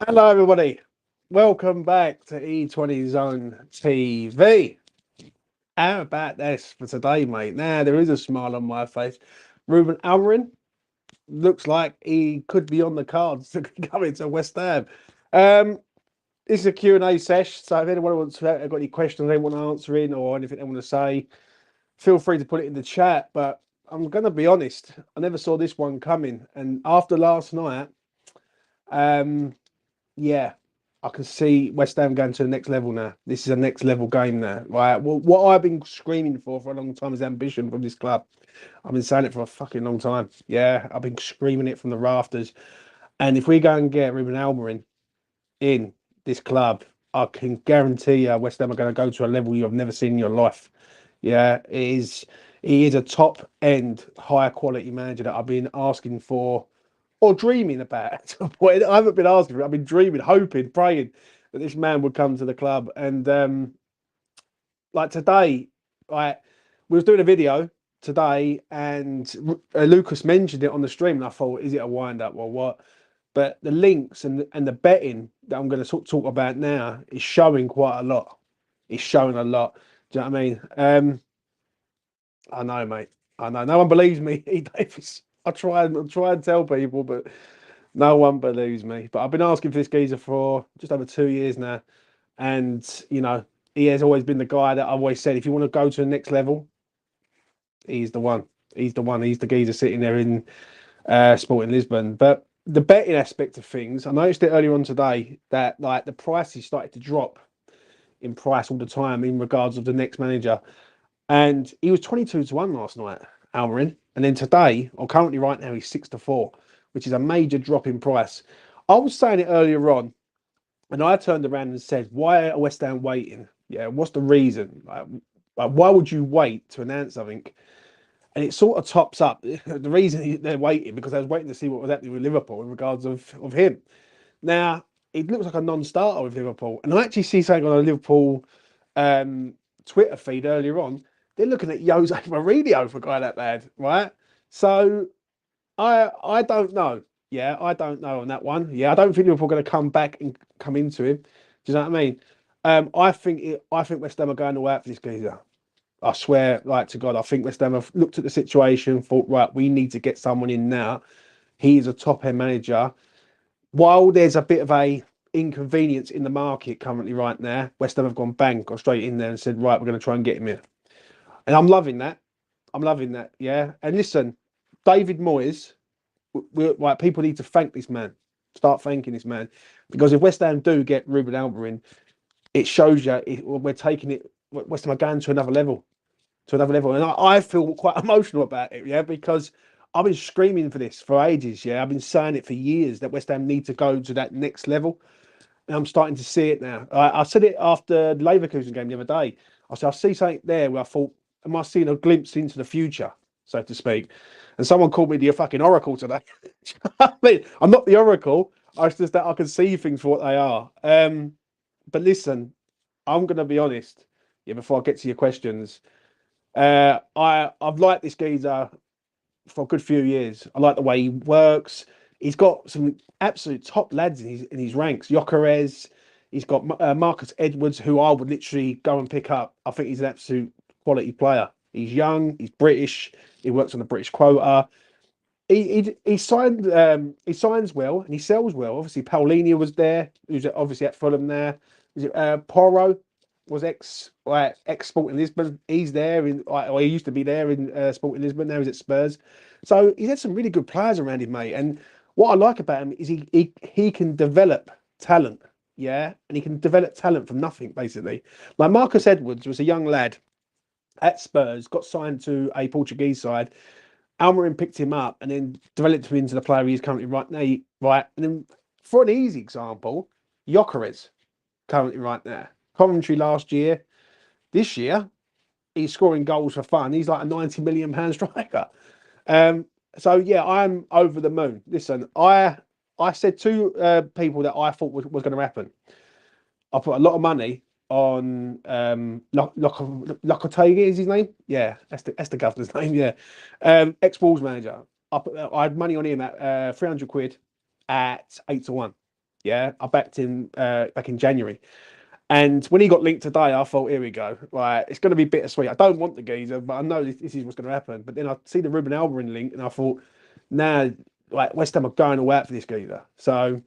Hello, everybody. Welcome back to E20 Zone TV. How about this for today, mate? Now, there is a smile on my face. Ruben Amorim looks like he could be on the cards to come into West Ham. Um, this is a Q&A sesh, so if anyone wants to got any questions they want answering or anything they want to say, feel free to put it in the chat. But I'm going to be honest, I never saw this one coming. And after last night, um, yeah, I can see West Ham going to the next level now. This is a next level game now, right? Well, what I've been screaming for a long time is ambition from this club. I've been saying it for a fucking long time. Yeah, I've been screaming it from the rafters. And if we go and get Ruben Almorim in this club, I can guarantee you West Ham are going to go to a level you have never seen in your life. Yeah, it is. He is a top end, high quality manager that I've been asking for or dreaming about. I haven't been asking for it. I've been dreaming, hoping, praying that this man would come to the club. And like today, like we was doing a video today, and Lucas mentioned it on the stream, and I thought, is it a wind up or what? But the links and the betting that I'm going to talk about now is showing quite a lot. It's showing a lot. Do you know what I mean? I know, mate. I know. No one believes me. E. Davis. I try and tell people, but no one believes me. But I've been asking for this geezer for just over 2 years now, and he has always been the guy that I've always said if you want to go to the next level, he's the one. He's the one. He's the geezer sitting there in Sporting Lisbon. But the betting aspect of things, I noticed it earlier on today that like the prices started to drop in price all the time in regards of the next manager. And he was 22-1 last night, Almarin. And then today, or currently right now, he's 6-4, which is a major drop in price. I was saying it earlier on, and I turned around and said, why are West Ham waiting? Yeah, what's the reason? Like, why would you wait to announce something? And it sort of tops up the reason they're waiting because I was waiting to see what was happening with Liverpool in regards of him. Now, it looks like a non-starter with Liverpool. And I actually see something on a Liverpool um, Twitter feed earlier on. They're looking at Jose Mourinho for a guy that bad, right? So I don't know. Yeah, I don't know on that one. Yeah, I don't think Liverpool are going to come back and come into him. Do you know what I mean? I think West Ham are going all out for this geezer. I swear, like to God, I think West Ham have looked at the situation, thought, right, we need to get someone in now. He is a top end manager. While there's a bit of a inconvenience in the market currently right now, West Ham have gone straight in there and said, right, we're going to try and get him here. And I'm loving that. I'm loving that. Yeah. And listen, David Moyes, like people need to thank this man. Start thanking this man because if West Ham do get Ruben Alba, it shows you we're taking it. West Ham are going to another level, and I feel quite emotional about it. Yeah, because I've been screaming for this for ages. Yeah, I've been saying it for years that West Ham need to go to that next level. And I'm starting to see it now. I said it after the Leverkusen game the other day. I said, I see something there where I thought, am I seeing a glimpse into the future, so to speak? And someone called me the fucking oracle today. I mean, I'm not the oracle. It's just that I can see things for what they are. But listen, I'm going to be honest. Yeah, before I get to your questions, I've liked this geezer for a good few years. I like the way he works. He's got some absolute top lads in his ranks. Jokeres. He's got Marcus Edwards, who I would literally go and pick up. I think he's an absolute quality player. He's young. He's British. He works on the British quota. He signed he signs well and he sells well. Obviously, Paulinho was there. Who's obviously at Fulham there. Is it Porro was ex Sporting Lisbon. He's there or he used to be there in Sporting Lisbon. Now he's at Spurs. So he's had some really good players around him, mate. And what I like about him is he can develop talent. Yeah, and he can develop talent from nothing basically. Like Marcus Edwards was a young lad at Spurs, got signed to a Portuguese side. Almarin picked him up and then developed him into the player he is currently right now. Right, and then for an easy example, Jokeres currently right now. Coventry last year, this year he's scoring goals for fun. He's like a 90 million pound striker. So yeah, I'm over the moon. Listen, I said to people that I thought was going to happen. I put a lot of money on Locotegui is his name. Yeah, that's the governor's name. Yeah, ex Wolves manager. I had money on him at 300 quid at 8-1. Yeah, I backed him back in January. And when he got linked today, I thought, here we go. Right, it's going to be bittersweet. I don't want the geezer, but I know this is what's going to happen. But then I see the Ruben Amorim link, and I thought, nah, like West Ham are going all out for this geezer. So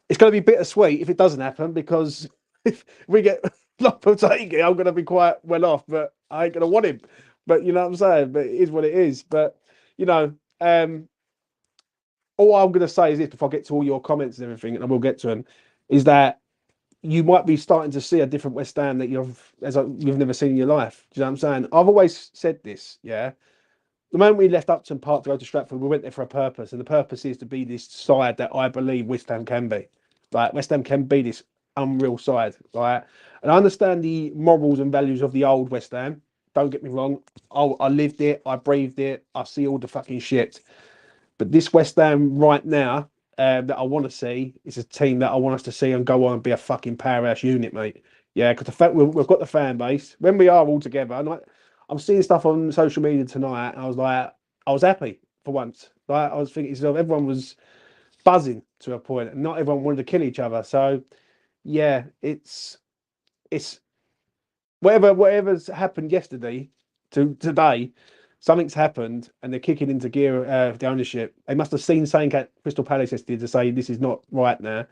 it's going to be bittersweet if it doesn't happen, because if we get Lopetegui, I'm going to be quite well off, but I ain't going to want him. But you know what I'm saying? But it is what it is. But you know, all I'm going to say is this before I get to all your comments and everything, and I will get to them, is that you might be starting to see a different West Ham that you've never seen in your life. Do you know what I'm saying? I've always said this, yeah. The moment we left Upton Park to go to Stratford, we went there for a purpose, and the purpose is to be this side that I believe West Ham can be. Like West Ham can be this unreal side, right? And I understand the morals and values of the old West Ham. Don't get me wrong. I lived it, I breathed it, I see all the fucking shit. But this West Ham right now, that I want to see is a team that I want us to see and go on and be a fucking powerhouse unit, mate. Yeah, because the fact we've got the fan base when we are all together. And I'm seeing stuff on social media tonight, and I was like, I was happy for once. Like I was thinking, everyone was buzzing to a point, and not everyone wanted to kill each other. So yeah, it's whatever's happened yesterday to today, something's happened, and they're kicking into gear. The ownership, they must have seen something at Crystal Palace yesterday to say this is not right now,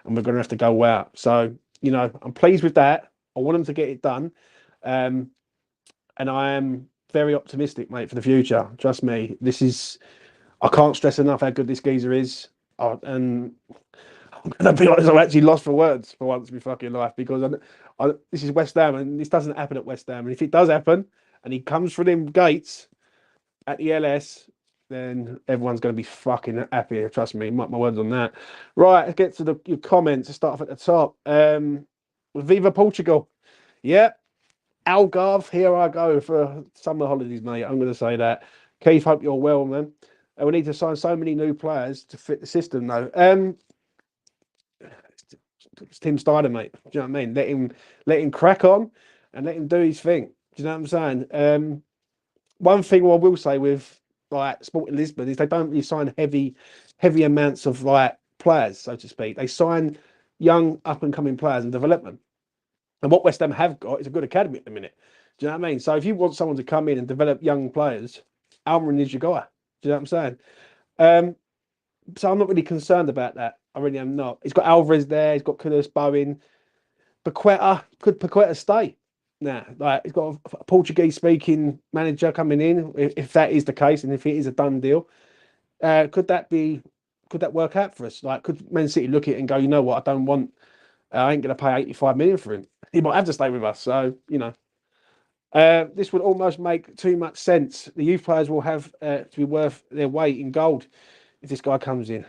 and we're going to have to go out. So you know, I'm pleased with that. I want them to get it done, and I am very optimistic, mate, for the future. Trust me, this is. I can't stress enough how good this geezer is, and I'm gonna be honest, I'm actually lost for words for once in my fucking life, because this is West Ham, and this doesn't happen at West Ham. And if it does happen, and he comes through them gates at the LS, then everyone's going to be fucking happy. Trust me, mark my words on that. Right, let's get to your comments. Let's start off at the top. Viva Portugal. Yeah, Algarve, here I go for summer holidays, mate. I'm going to say that. Keith, hope you're well, man. We need to sign so many new players to fit the system, though. It's Tim Steiner, mate. Do you know what I mean? Let him crack on and let him do his thing. Do you know what I'm saying? One thing I will say with like Sporting Lisbon is they don't really sign heavy amounts of like players, so to speak. They sign young up and coming players and development. And what West Ham have got is a good academy at the minute. Do you know what I mean? So if you want someone to come in and develop young players, Almiron is your guy. Do you know what I'm saying? So I'm not really concerned about that. I really am not. He's got Alvarez there. He's got Kudus, Bowen, Paqueta. Could Paqueta stay? Nah, like he's got a Portuguese-speaking manager coming in. If that is the case, and if it is a done deal, could that work out for us? Like, could Man City look at it and go, you know what? I don't want. I ain't going to pay 85 million for him. He might have to stay with us. So you know, this would almost make too much sense. The youth players will have to be worth their weight in gold if this guy comes in.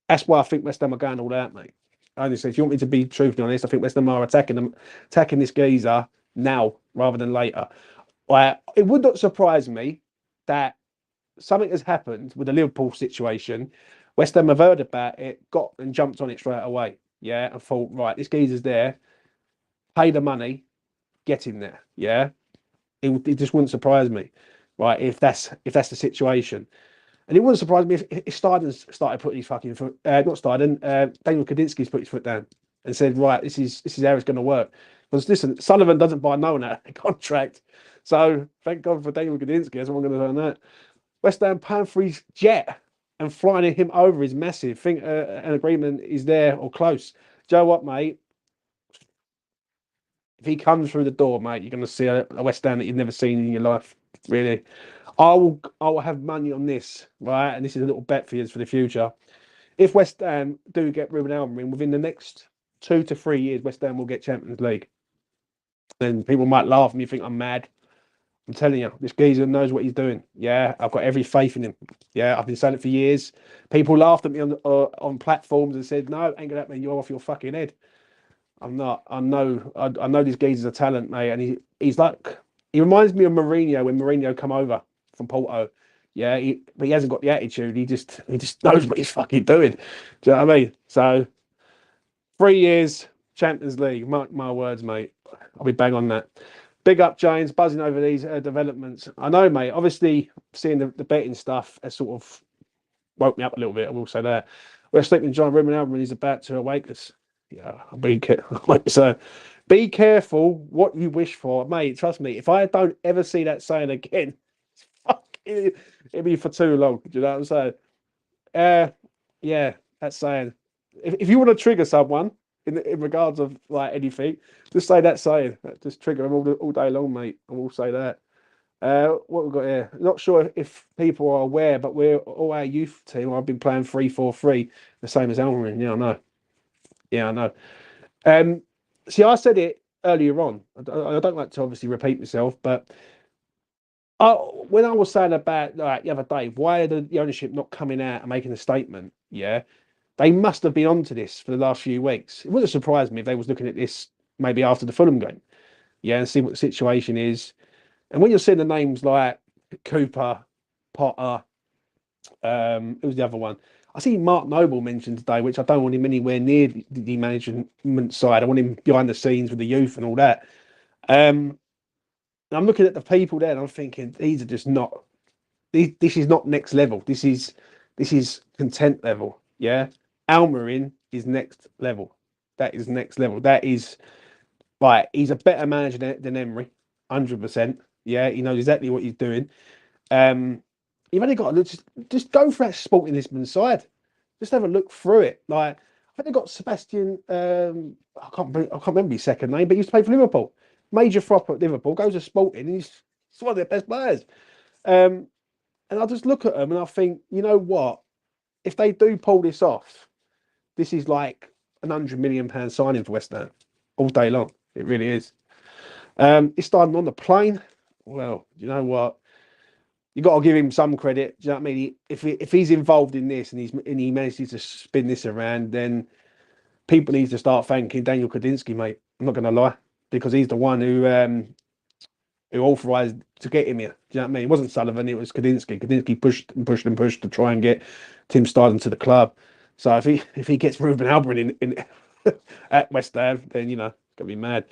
That's why I think West Ham are going all out, mate. Honestly, if you want me to be truthfully honest, I think West Ham are attacking this geezer now rather than later. It would not surprise me that something has happened with the Liverpool situation. West Ham have heard about it, got and jumped on it straight away. Yeah, and thought, right, this geezer's there, pay the money, get him there. Yeah, it just wouldn't surprise me, right? If that's the situation. And it wouldn't surprise me if Steiden started putting his fucking foot, not Steiden, Daniel Kadinsky's put his foot down and said, right, this is how it's going to work. Because listen, Sullivan doesn't buy no one out of contract. So thank God for Daniel Kadinsky. That's what I'm going to say on that. West Ham paying for his jet and flying him over is massive. Think an agreement is there or close. Joe, what, mate? If he comes through the door, mate, you're going to see a West Ham that you've never seen in your life, really. I will have money on this, right? And this is a little bet for you for the future. If West Ham do get Ruben Amorim within the next 2 to 3 years, West Ham will get Champions League. Then people might laugh and you think I'm mad. I'm telling you, this geezer knows what he's doing. Yeah, I've got every faith in him. Yeah, I've been saying it for years. People laughed at me on platforms and said, "No, ain't gonna happen. You're off your fucking head." I'm not. I know this geezer's a talent, mate, and he's like he reminds me of Mourinho when Mourinho come over from Porto. Yeah, but he hasn't got the attitude. He just knows what he's fucking doing. Do you know what I mean? So 3 years Champions League. Mark my words, mate. I'll be bang on that. Big up, James, buzzing over these developments. I know, mate. Obviously, seeing the betting stuff has sort of woke me up a little bit. I will say that. We're sleeping John Ruben Alvin is about to awake us. Yeah, so be careful what you wish for, mate. Trust me, if I don't ever see that saying again, it'll be for too long. Do you know what I'm saying? Uh, yeah, that's saying. If you want to trigger someone in regards of like anything, just say that saying. Just trigger them all day long, mate. I will say that. What we've got here? Not sure if people are aware, but we're all our youth team. I've been playing 3-4-3, the same as Amorim. Yeah, I know. Yeah, I know. Um, See, I said it earlier on. I don't like to obviously repeat myself, but when I was saying about like the other day, why are the ownership not coming out and making a statement? Yeah, they must have been onto this for the last few weeks. It wouldn't surprise me if they was looking at this maybe after the Fulham game. Yeah, and see what the situation is. And when you're seeing the names like Cooper, Potter, who's the other one? I see Mark Noble mentioned today, which I don't want him anywhere near the management side. I want him behind the scenes with the youth and all that. Um, I'm looking at the people there, and I'm thinking these are just not. This is not next level. This is content level. Yeah, Almerin is next level. That is next level. That is right. He's a better manager than Emery, 100%. Yeah, he knows exactly what he's doing. Um, you've only got to just go for that Sporting side. Just have a look through it. Like I think they got Sebastian. I can't remember his second name, but he used to play for Liverpool. Major flop at Liverpool. Goes to Sporting. And he's one of their best players. Um, and I just look at them and I think, you know what? If they do pull this off, this is like an £100 million signing for West Ham all day long. It really is. It's starting on the plane. Well, you know what? You got to give him some credit. Do you know what I mean? If he's involved in this and he manages to spin this around, then people need to start thanking Daniel Kadinsky, mate. I'm not going to lie, because he's the one who authorised to get him here. Do you know what I mean? It wasn't Sullivan, it was Kadinsky. Kadinsky pushed and pushed and pushed to try and get Tim Steidten to the club. So if he gets Ruben Alvin in at West Ham, then it's gonna be mad.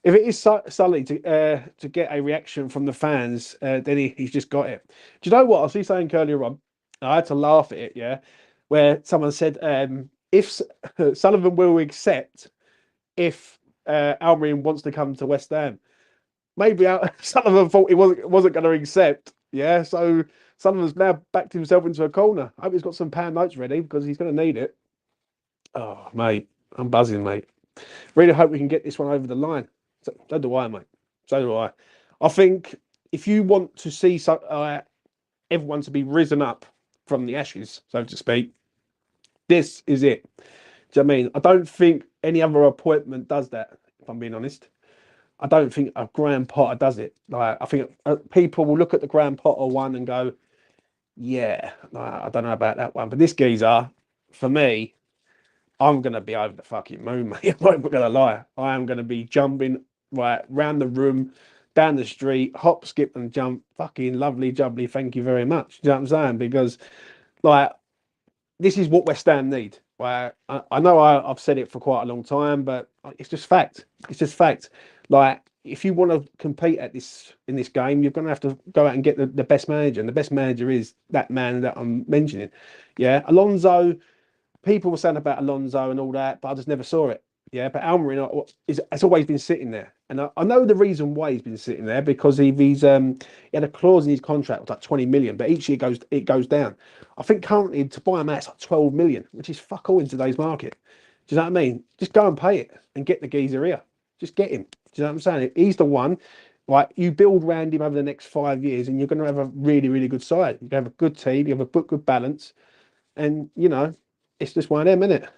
If it is Sully to get a reaction from the fans, then he's just got it. Do you know what I was saying earlier on? I had to laugh at it, yeah, where someone said if Sullivan will accept if Almiron wants to come to West Ham. Maybe Sullivan thought he wasn't going to accept. Yeah, so Sullivan's now backed himself into a corner. I hope he's got some pound notes ready because he's going to need it. Oh, mate, I'm buzzing, mate. Really hope we can get this one over the line. So do I, mate. So do I. I think if you want to see everyone to be risen up from the ashes, so to speak, this is it. Do you know what I mean? I don't think any other appointment does that, if I'm being honest. I don't think a Graham Potter does it. Like I think people will look at the Graham Potter one and go, "Yeah, I don't know about that one." But this geezer, for me, I'm gonna be over the fucking moon, mate. I'm not gonna lie. I am gonna be jumping right round the room, down the street, hop, skip, and jump. Fucking lovely, jubbly. Thank you very much. Do you know what I'm saying? Because like this is what West Ham need. Right? I know I've said it for quite a long time, but it's just fact. It's just fact. Like if you want to compete at in this game, you're going to have to go out and get the best manager, and the best manager is that man that I'm mentioning. Yeah, Alonso. People were saying about Alonso and all that, but I just never saw it. Yeah, but Almiron has always been sitting there, and I know the reason why he's been sitting there because he had a clause in his contract of like 20 million, but each year it goes down. I think currently to buy him out it's like 12 million, which is fuck all in today's market. Do you know what I mean? Just go and pay it and get the geezer here. Just get him. Do you know what I'm saying? He's the one. Right, you build around him over the next 5 years, and you're going to have a really, really good side. You have a good team. You have a good balance, and it's just one of them, isn't it?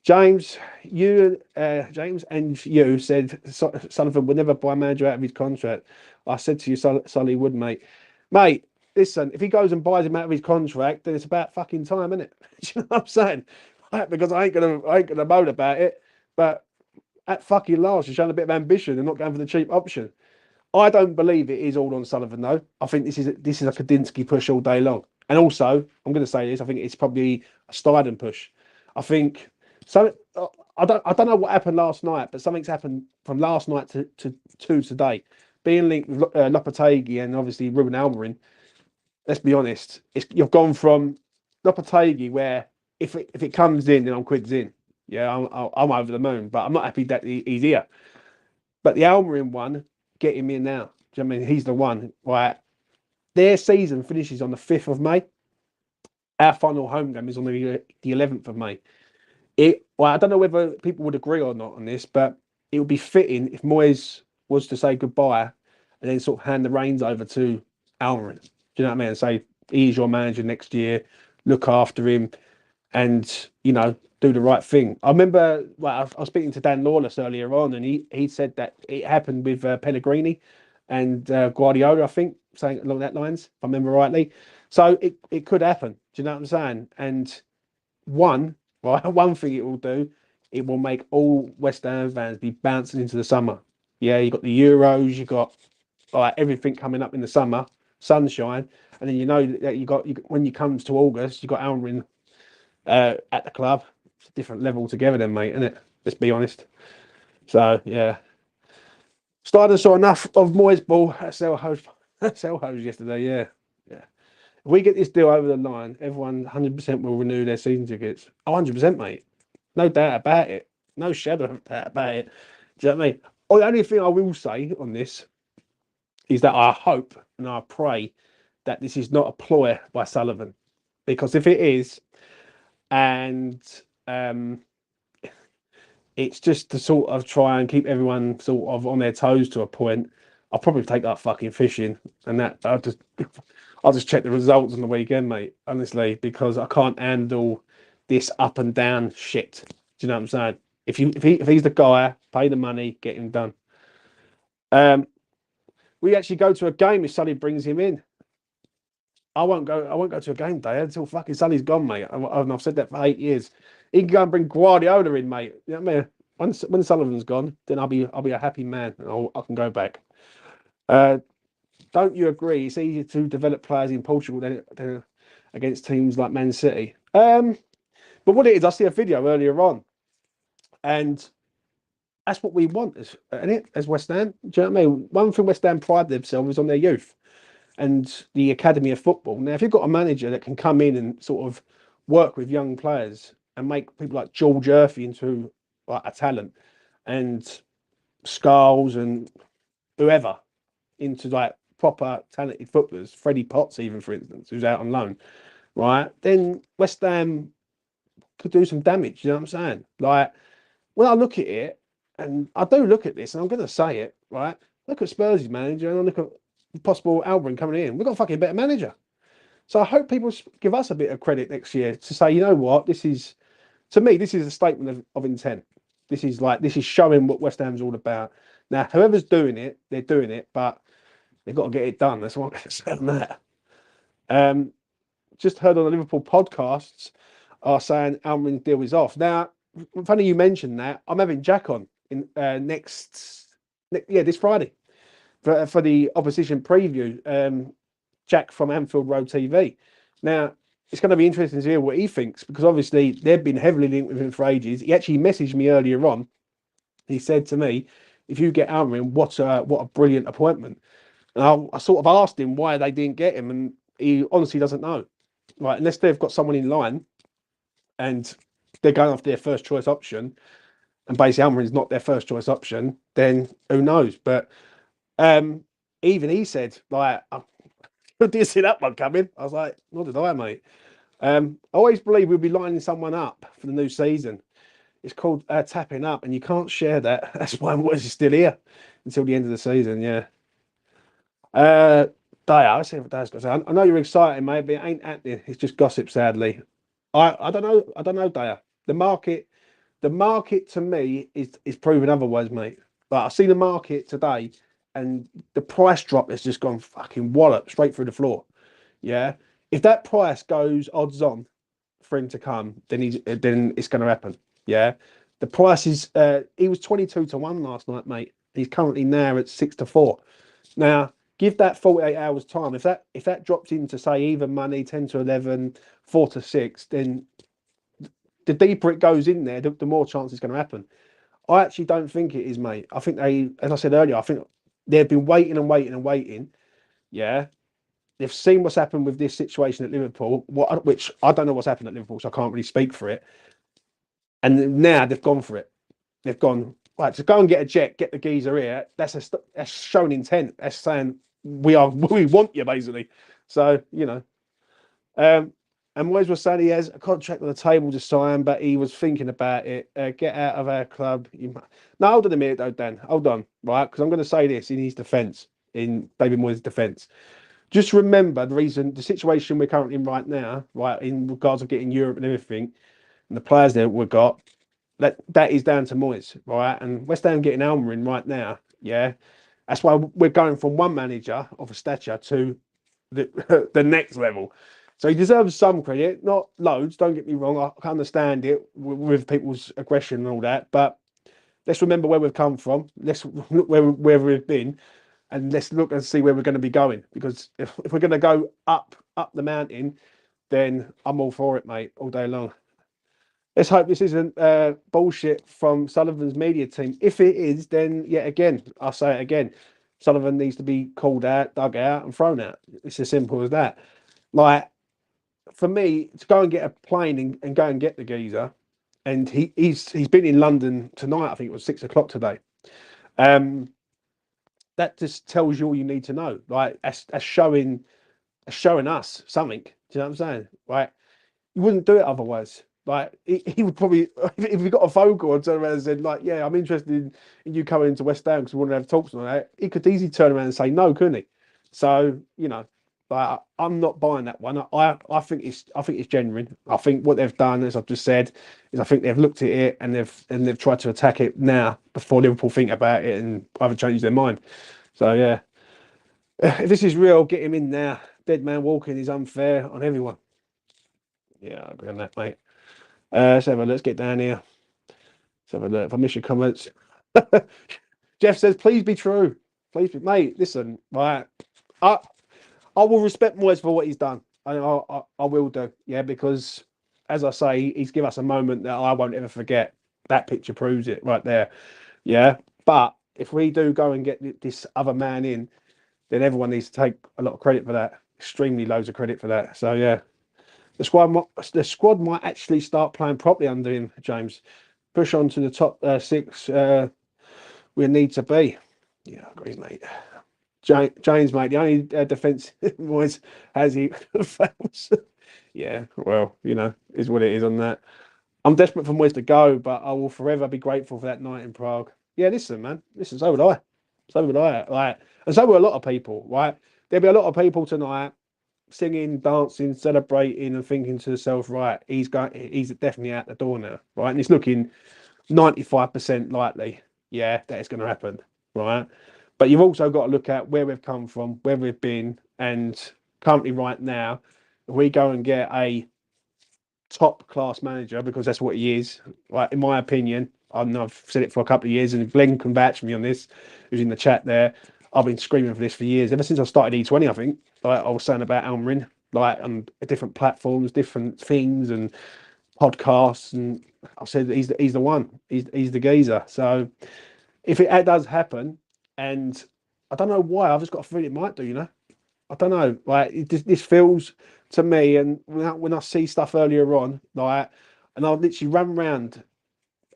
James, James and you said Sullivan would never buy a manager out of his contract. I said to you, Sully would, mate. Mate, listen, if he goes and buys him out of his contract, then it's about fucking time, isn't it? Do you know what I'm saying? Right, because I ain't gonna moan about it. But at fucking last, you're showing a bit of ambition and not going for the cheap option. I don't believe it is all on Sullivan though. I think this is a Kadinsky push all day long. And also, I'm going to say this. I think it's probably a Steidten push. I think so. I don't know what happened last night, but something's happened from last night to today. Being linked with Lopetegui and obviously Ruben Almiron. Let's be honest. You've gone from Lopetegui where if it comes in, then I'm quids in. Yeah, I'm over the moon, but I'm not happy that he's here. But the Amorim one, get him in now. Do you know what I mean? He's the one. Right, their season finishes on the 5th of May. Our final home game is on the 11th of May. Well, I don't know whether people would agree or not on this, but it would be fitting if Moyes was to say goodbye and then sort of hand the reins over to Amorim. Do you know what I mean? And say, he's your manager next year, look after him, and, you know, do the right thing. I remember, well, I was speaking to Dan Lawless earlier on, and he said that it happened with Pellegrini and Guardiola, I think, saying along that lines, if I remember rightly. So it could happen. Do you know what I'm saying? And one thing it will do, it will make all West Ham fans be bouncing into the summer. Yeah, you got the Euros, you got like everything coming up in the summer, sunshine, and then you know that when you comes to August, you got Almrin at the club. It's a different level together, then, mate, isn't it? Let's be honest. So yeah, started saw enough of Moyes ball at Selhurst yesterday. Yeah, yeah. If we get this deal over the line, everyone 100% will renew their season tickets. 100%, mate. No doubt about it. No shadow of doubt about it. Do you know what I mean? Oh, the only thing I will say on this is that I hope and I pray that this is not a ploy by Sullivan. Because if it is, and it's just to sort of try and keep everyone sort of on their toes to a point, I'll probably take up fucking fishing, and that I'll just check the results on the weekend, mate. Honestly, because I can't handle this up and down shit. Do you know what I'm saying? If he's the guy, pay the money, get him done. We actually go to a game if Sully brings him in. I won't go. I won't go to a game day until fucking Sully's gone, mate. I've said that for 8 years. He can go and bring Guardiola in, mate. You know what I mean? When Sullivan's gone, then I'll be a happy man. I can go back. Don't you agree? It's easier to develop players in Portugal than against teams like Man City. But what it is, I see a video earlier on, and that's what we want, as West Ham. Do you know what I mean? One thing West Ham pride themselves is on their youth and the academy of football. Now, if you've got a manager that can come in and sort of work with young players and make people like George Murphy into like a talent, and Skulls and whoever into like proper talented footballers, Freddie Potts even, for instance, who's out on loan, right? Then West Ham could do some damage. You know what I'm saying? Like, when I look at it, and I do look at this, and I'm going to say it, right? Look at Spurs' manager, and I look at possible Alvin coming in. We've got a fucking better manager. So I hope people give us a bit of credit next year to say, you know what, to me, this is a statement of intent. This is showing what West Ham's all about. Now, whoever's doing it, they're doing it, but they've got to get it done. That's what I'm going to say on that. Just heard on the Liverpool podcasts are saying Almond's deal is off. Now, funny you mentioned that. I'm having Jack on in this Friday for the opposition preview. Jack from Anfield Road TV. Now, it's going to be interesting to hear what he thinks, because obviously they've been heavily linked with him for ages. He actually messaged me earlier on. He said to me, "If you get Amorim, what a brilliant appointment." And I sort of asked him why they didn't get him, and he honestly doesn't know. Right, unless they've got someone in line and they're going off their first choice option, and basically Amorim's not their first choice option, then who knows? But even he said, like, I didn't see that one coming. I was like, nor did I, mate. I always believe we'll be lining someone up for the new season. It's called tapping up, and you can't share that. That's why Moyes is still here until the end of the season. Yeah. Daya, let's see what Daya's got to say. I know you're excited, mate, but it ain't happening. It's just gossip, sadly. I don't know. I don't know, Daya. The market to me is proving otherwise, mate. Like, I've seen the market today, and the price drop has just gone fucking wallop straight through the floor. Yeah. If that price goes odds on for him to come, then it's going to happen. Yeah. The price is he was 22-1 last night, mate. He's currently now at 6-4. Now, give that 48 hours time. If that drops into, say, even money, 10-11, 4-6, then the deeper it goes in there, the more chance it's going to happen. I actually don't think it is, mate. I think as I said earlier, I think they've been waiting and waiting and waiting. Yeah. they've seen what's happened with this situation at Liverpool, which I don't know what's happened at Liverpool, so I can't really speak for it. And now they've gone for it. They've gone right to go and get a jet, get the geezer here. That's showing intent. That's saying we want you basically. So um, and Moyes was saying he has a contract on the table to sign, but he was thinking about it. Get out of our club. No, hold on a minute, though, Dan. Hold on, right? Because I'm going to say this in his defence, in David Moyes' defence. Just remember the situation we're currently in right now, right, in regards of getting Europe and everything, and the players that we've got. That is down to Moyes, right? And West Ham getting Amorim right now, yeah. That's why we're going from one manager of a stature to the next level. So he deserves some credit, not loads. Don't get me wrong. I can understand it with people's aggression and all that, but let's remember where we've come from. Let's look where we've been, and let's look and see where we're going to be going. Because if we're going to go up the mountain, then I'm all for it, mate, all day long. Let's hope this isn't bullshit from Sullivan's media team. If it is, then yet again, I'll say it again. Sullivan needs to be called out, dug out, and thrown out. It's as simple as that. Like, for me, to go and get a plane and go and get the geezer, and he's been in London tonight. I think it was 6 o'clock today. That just tells you all you need to know. Like, that's showing us something. Do you know what I'm saying? Right? You wouldn't do it otherwise. Like he would probably, if we got a phone call and turn around and said, like, yeah, I'm interested in you coming into West Ham because we want to have talks on that, he could easily turn around and say no, couldn't he? So, like, I'm not buying that one. I think it's genuine. I think what they've done, as I've just said, is I think they've looked at it and they've tried to attack it now before Liverpool think about it and either change their mind. So yeah, if this is real, get him in now. Dead man walking is unfair on everyone. Yeah, I agree on that, mate. Let's have a let's get down here. Let's have a look. If I miss your comments, Jeff says, "Please be true. Please be, mate. Listen, right. I I will respect Moyes for what he's done. I will do, yeah, because as I say, he's given us a moment that I won't ever forget. That picture proves it right there, yeah. But if we do go and get this other man in, then everyone needs to take a lot of credit for that. Extremely loads of credit for that. So yeah, the squad might actually start playing properly under him, James. Push on to the top six we need to be. Yeah, I agree, mate. James, mate, the only defence was has he fails. Yeah, well, is what it is on that. I'm desperate for Moyes to go, but I will forever be grateful for that night in Prague. Yeah, listen, man. Listen, so would I. So would I. Like, and so will a lot of people, right? There'll be a lot of people tonight singing, dancing, celebrating, and thinking to themselves, right, he's definitely out the door now, right? And it's looking 95% likely, yeah, that it's going to happen, right? But you've also got to look at where we've come from, where we've been, and currently right now, if we go and get a top class manager, because that's what he is, right? In my opinion, I know I've said it for a couple of years, and Glenn can vouch for me on this, who's in the chat there. I've been screaming for this for years, ever since I started E20. I think, like I was saying about Amorim, like on different platforms, different things, and podcasts, and I said he's the one. He's the geezer. So if it does happen, and I don't know why, I've just got a feeling it might do. I don't know. Like this feels to me, and when I see stuff earlier on, like, and I'll literally run round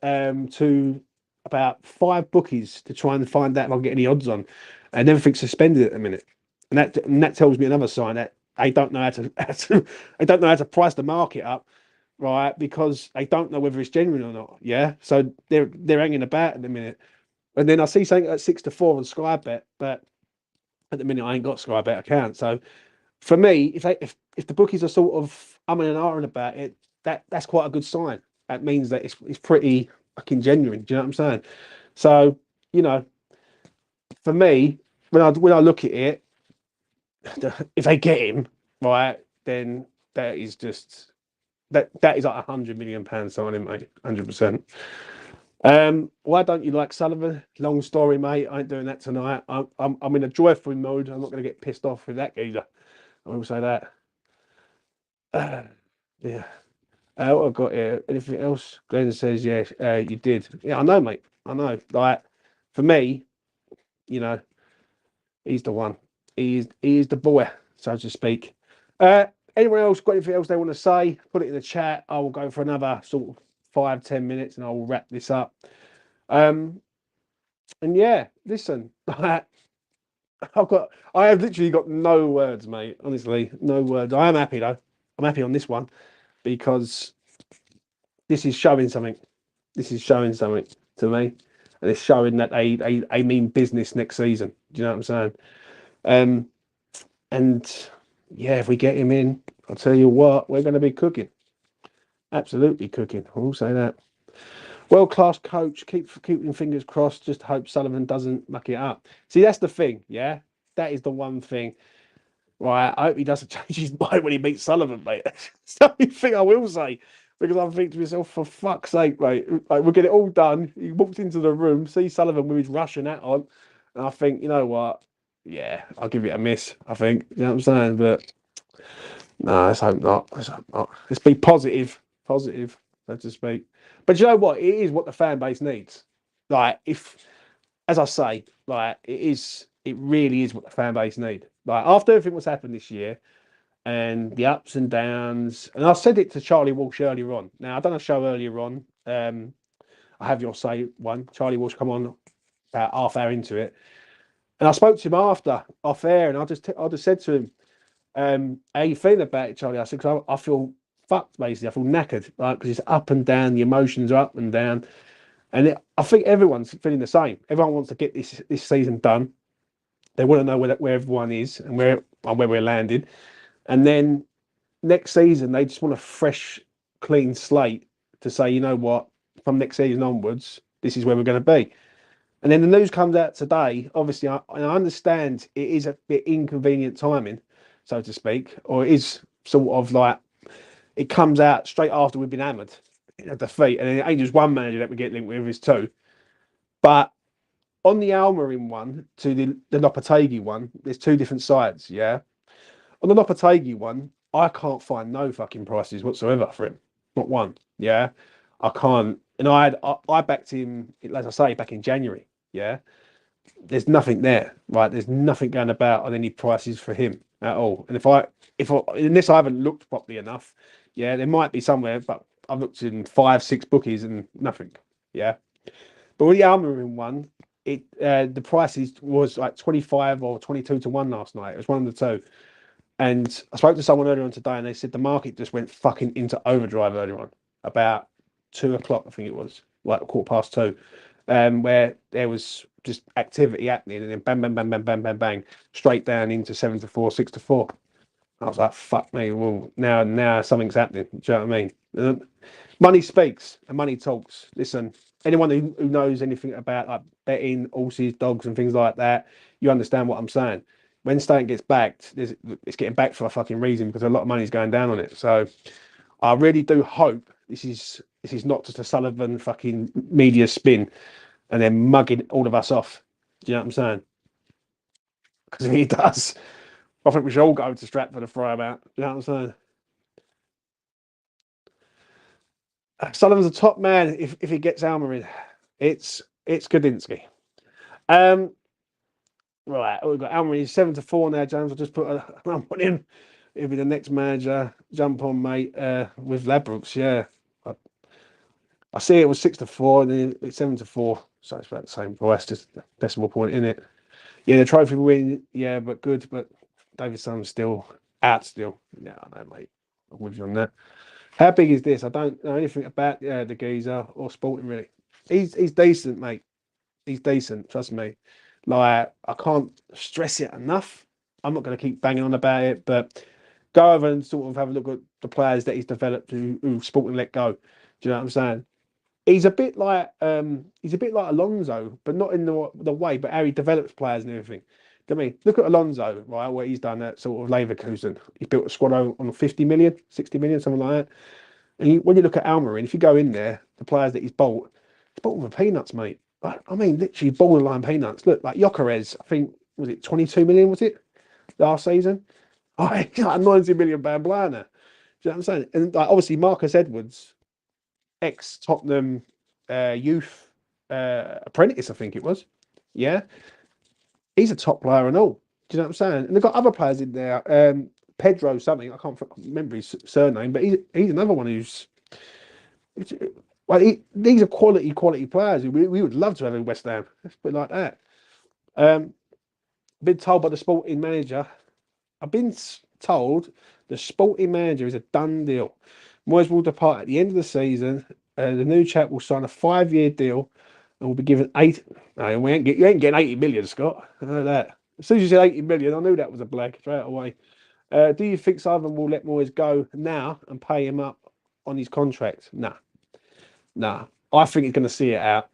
to about 5 bookies to try and find out if I can get any odds on, and everything's suspended at the minute, and that tells me another sign that they don't know they don't know how to price the market up, right? Because they don't know whether it's genuine or not. Yeah, so they're hanging about at the minute, and then I see something at 6-4 on Sky Bet, but at the minute I ain't got Sky Bet account. So for me, if the bookies are sort of umming and ahhing about it, that's quite a good sign. That means that it's pretty fucking genuine. Do you know what I'm saying? So you know, for me, when I look at it, if they get him right, then that is just that is like £100 million signing, mate. 100%. Why don't you like Sullivan? Long story, mate. I ain't doing that tonight. I'm in a joyful mood. I'm not going to get pissed off with that geezer. I will say that. Yeah. What I've got here? Anything else? Glenn says, yeah, you did. Yeah, I know, mate. I know. Like, for me, you know, he's the one. He is the boy. so to speak. Uh, Anyone else got anything else they want to say? Put it in the chat. I will go for another sort of 5-10 minutes, and I will wrap this up. And yeah, listen, I have literally got no words, mate. Honestly, no words. I am happy though. I'm happy on this one because this is showing something. This is showing something to me, and it's showing that they mean business next season. Do you know what I'm saying? Um, and yeah, if we get him in, I'll tell you what, we're going to be cooking. Absolutely cooking. I will say that. World class coach. Keeping fingers crossed. Just hope Sullivan doesn't muck it up. See, that's the thing. Yeah, that is the one thing. Right, I hope he doesn't change his mind when he meets Sullivan, mate. That's the only thing I will say. Because I think to myself, for fuck's sake, mate, like, we'll get it all done. He walked into the room, see Sullivan with his Russian hat on, and I think, you know what? Yeah, I'll give it a miss, I think. You know what I'm saying? But no, let's hope not. Let's hope not. Let's be positive, so to speak. But you know what? It is what the fan base needs. Like, if, as I say, like, it really is what the fan base need. Like, after everything that's happened this year, and the ups and downs. And I said it to Charlie Walsh earlier on. Now, I done a show earlier on. I have your say one. Charlie Walsh come on about half hour into it. And I spoke to him after, off air, and I just said to him, how you feeling about it, Charlie? I said, because I feel fucked, basically. I feel knackered, right? Because it's up and down. The emotions are up and down. And I think everyone's feeling the same. Everyone wants to get this season done. They want to know where everyone is and where we're landed. And then next season, they just want a fresh, clean slate to say, you know what, from next season onwards, this is where we're going to be. And then the news comes out today. Obviously, I understand it is a bit inconvenient timing, so to speak, or it is sort of like it comes out straight after we've been hammered in a defeat, and then it ain't just one manager that we get linked with, it's two. But on the Amorim one to the Lopetegui one, there's two different sides, yeah. On the Lopetegui one, I can't find no fucking prices whatsoever for him. Not one. Yeah. I can't. And I backed him, as I say, back in January. Yeah. There's nothing there. Right. There's nothing going about on any prices for him at all. And unless I haven't looked properly enough, yeah, there might be somewhere, but I've looked in 5, 6 bookies and nothing. Yeah. But with the Almiron one, the prices was like 25 or 22 to 1 last night. It was one of the two. And I spoke to someone earlier on today, and they said the market just went fucking into overdrive earlier on, about 2 o'clock, I think it was, like 2:15, where there was just activity happening, and then bang, bang, bang, bang, bang, bang, bang, straight down into 7 to 4, 6 to 4. I was like, fuck me. Well, now something's happening. Do you know what I mean? Money speaks and money talks. Listen, anyone who knows anything about like betting, horses, dogs, and things like that, you understand what I'm saying. When something gets backed, it's getting backed for a fucking reason because a lot of money's going down on it. So I really do hope this is not just a Sullivan fucking media spin and then mugging all of us off. Do you know what I'm saying? Because if he does, I think we should all go to Stratford and fry him out. Do you know what I'm saying? Sullivan's a top man if he gets Almer. It's Gudinski. Um, right, we've got Almer. He's 7 to 4 now, James. I'll just put a number on him. He'll be the next manager. Jump on, mate. With Ladbrokes, yeah. I see it was 6 to 4, and then it's 7 to 4. So it's about the same price, just a decimal point in it. Yeah, the trophy win, yeah, but good. But David Sun's still out. Still, yeah, I know, mate. I'm with you on that. How big is this? I don't know anything about the geezer or Sporting really. He's decent, mate. He's decent. Trust me. Like I can't stress it enough. I'm not going to keep banging on about it, but go over and sort of have a look at the players that he's developed who Sporting let go. Do you know what I'm saying? He's a bit like Alonso, but not in the way, but how he develops players and everything. I mean, look at Alonso, right? What he's done at sort of Leverkusen. He built a squad on 50 million, 60 million, something like that. And when you look at Almiron, if you go in there, the players that he's bought with peanuts, mate. I mean, literally borderline peanuts. Look, like Gyökeres, I think, was it 22 million, was it, last season? Oh, he's like a 90 million pound player now. Do you know what I'm saying? And like, obviously, Marcus Edwards, ex Tottenham youth apprentice, I think it was. Yeah, he's a top player and all. Do you know what I'm saying? And they've got other players in there. Pedro something, I can't remember his surname, but he's another one who's well, these are quality players. We would love to have in West Ham. Let's put it like that. Um, been told by the sporting manager. I've been told the sporting manager is a done deal. Moyes will depart at the end of the season. The new chap will sign a 5-year deal and will be given eight. No, you ain't getting 80 million, Scott. I know that. As soon as you said 80 million, I knew that was a blag straight away. Do you think Southern will let Moyes go now and pay him up on his contract? Nah. I think he's going to see it out.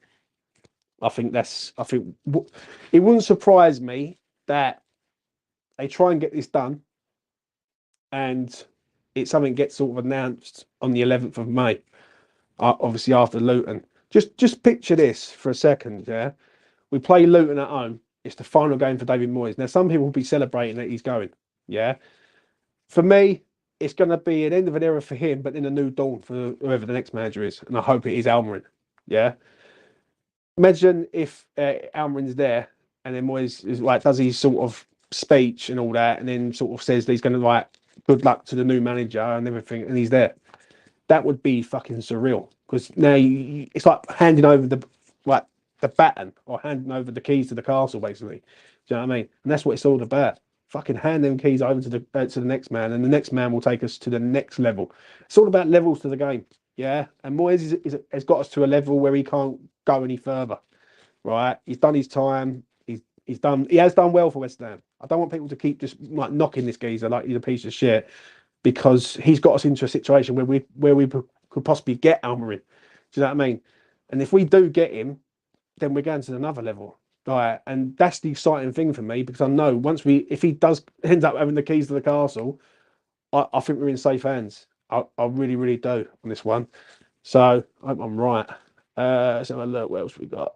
I think it wouldn't surprise me that they try and get this done and something gets sort of announced on the 11th of May, obviously after Luton. Just picture this for a second, yeah? We play Luton at home. It's the final game for David Moyes. Now, some people will be celebrating that he's going, yeah? For me, it's going to be an end of an era for him, but then a new dawn for whoever the next manager is. And I hope it is Amorim, yeah? Imagine if Almiron's there and then Moyes is like, does his sort of speech and all that, and then sort of says that he's going to like, good luck to the new manager and everything, and he's there. That would be fucking surreal because now it's like handing over the baton or handing over the keys to the castle, basically. Do you know what I mean? And that's what it's all about. Fucking hand them keys over to the next man, and the next man will take us to the next level. It's all about levels to the game, yeah. And Moyes has got us to a level where he can't go any further. Right? He's done his time. He has done well for West Ham. I don't want people to keep just like knocking this geezer like he's a piece of shit because he's got us into a situation where we could possibly get Amorim. Do you know what I mean? And if we do get him, then we're going to another level. Right, and that's the exciting thing for me because I know if he does end up having the keys to the castle, I think we're in safe hands. I really, really do on this one. So I hope I'm right. Let's have a look. What else we got?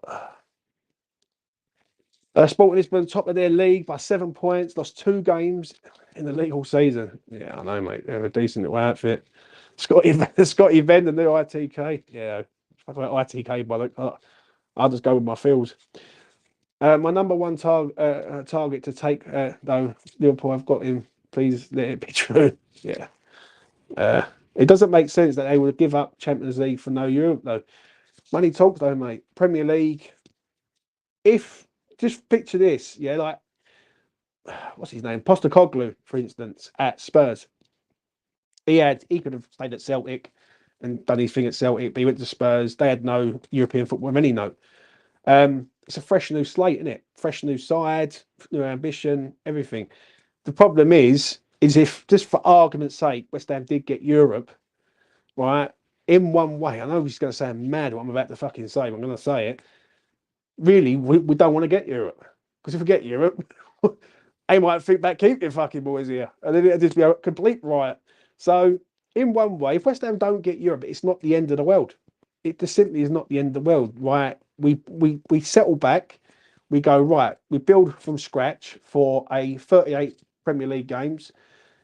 Sporting Lisbon, top of their league by 7 points, lost 2 games in the league all season. Yeah, I know, mate. They're a decent little outfit. Scotty Venn, the new ITK. Yeah, ITK by the. I'll just go with my feels. My number one target to take, though, Liverpool, I've got him. Please let it be true. Yeah. It doesn't make sense that they would give up Champions League for no Europe, though. Money talks, though, mate. Premier League. Just picture this, yeah, like, what's his name? Postecoglou, for instance, at Spurs. He could have stayed at Celtic and done his thing at Celtic, but he went to Spurs. They had no European football of any note. It's a fresh new slate, isn't it? Fresh new side, new ambition, everything. The problem is if, just for argument's sake, West Ham did get Europe, right, in one way, I know he's going to sound mad what I'm about to fucking say, but I'm going to say it. Really, we don't want to get Europe. Because if we get Europe, they might think about keeping fucking Moyes here. And then it'll just be a complete riot. So, in one way, if West Ham don't get Europe, it's not the end of the world. It just simply is not the end of the world, right? We settle back. We go, right, we build from scratch for a 38 Premier League games.